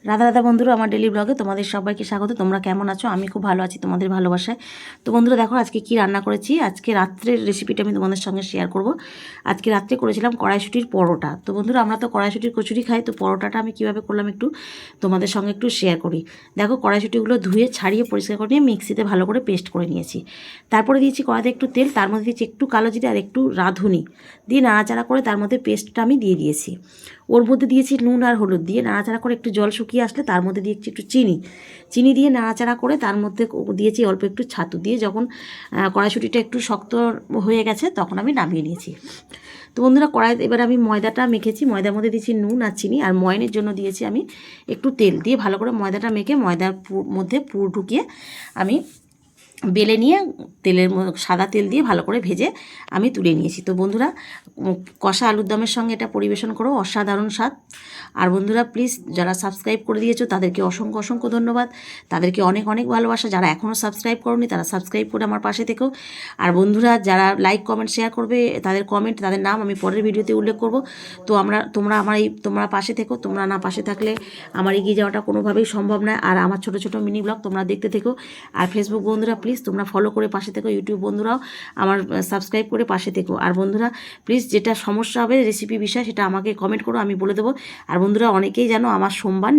রাধা রাধা বন্ধুরা, আমার ডেলি ব্লগে তোমাদের সবাইকে স্বাগত। তোমরা কেমন আছো? আমি খুব ভালো আছি তোমাদের ভালোবাসায়। তো বন্ধুরা দেখো আজকে কি রান্না করেছি। আজকে রাত্রের রেসিপিটা আমি তোমাদের সঙ্গে শেয়ার করব। আজকে রাত্রে করেছিলাম কড়াইশুঁটির পরোটা। তো বন্ধুরা আমরা তো কড়াইশুঁটির কচুরি খাই, তো পরোটাটা আমি কীভাবে করলাম একটু তোমাদের সঙ্গে একটু শেয়ার করি। দেখো কড়াইশুঁটিগুলো ধুয়ে ছাড়িয়ে পরিষ্কার করে নিয়ে মিক্সিতে ভালো করে পেস্ট করে নিয়েছি। তারপরে দিয়েছি কড়াইতে একটু তেল, তার মধ্যে দিয়েছি একটু কালো জিরে আর একটু রাঁধুনি দিয়ে নাড়াচাড়া করে তার মধ্যে পেস্টটা আমি দিয়ে দিয়েছি। ওর মধ্যে দিয়েছি নুন আর হলুদ দিয়ে নাড়াচাড়া করে একটু জল শুকিয়ে আসলে তার মধ্যে দিয়েছি একটু চিনি দিয়ে নাড়াচাড়া করে তার মধ্যে দিয়েছি অল্প একটু ছাতু দিয়ে। যখন কড়াইশুঁটিটা একটু শক্ত হয়ে গেছে তখন আমি নামিয়ে নিয়েছি। তো বন্ধুরা এবার আমি ময়দাটা মেখেছি। ময়দার মধ্যে দিয়েছি নুন আর চিনি, আর ময়নের জন্য দিয়েছি আমি একটু তেল দিয়ে ভালো করে ময়দাটা মেখে ময়দার মধ্যে পুর ঢুকিয়ে আমি বেলে নিয়ে সাদা তেল দিয়ে ভালো করে ভেজে আমি তুলে নিয়েছি। তো বন্ধুরা কষা আলুর দমের সঙ্গে এটা পরিবেশন করো, অসাধারণ স্বাদ। আর বন্ধুরা প্লিজ যারা সাবস্ক্রাইব করে দিয়েছো তাদেরকে অসংখ্য অসংখ্য ধন্যবাদ, তাদেরকে অনেক অনেক ভালোবাসা। যারা এখনও সাবস্ক্রাইব করোনি তারা সাবস্ক্রাইব করে আমার পাশে থেকো। আর বন্ধুরা যারা লাইক কমেন্ট শেয়ার করবে তাদের কমেন্ট তাদের নাম আমি পরের ভিডিওতে উল্লেখ করব। তো তোমরা পাশে থেকো। তোমরা না পাশে থাকলে আমার এগিয়ে যাওয়াটা কোনোভাবেই সম্ভব নয়। আর আমার ছোটো ছোটো মিনি ব্লগ তোমরা দেখতে থেকো। আর ফেসবুক বন্ধুরা প্লিজ তোমরা ফলো করে পাশে থেকো। ইউটিউব বন্ধুরাও আমার সাবস্ক্রাইব করে পাশে থেকো। আর বন্ধুরা প্লিজ যেটা সমস্যা হবে রেসিপি বিষয় সেটা আমাকে কমেন্ট করো, আমি বলে দেবো। আর বন্ধুরা অনেকেই জানো আমার সোমবার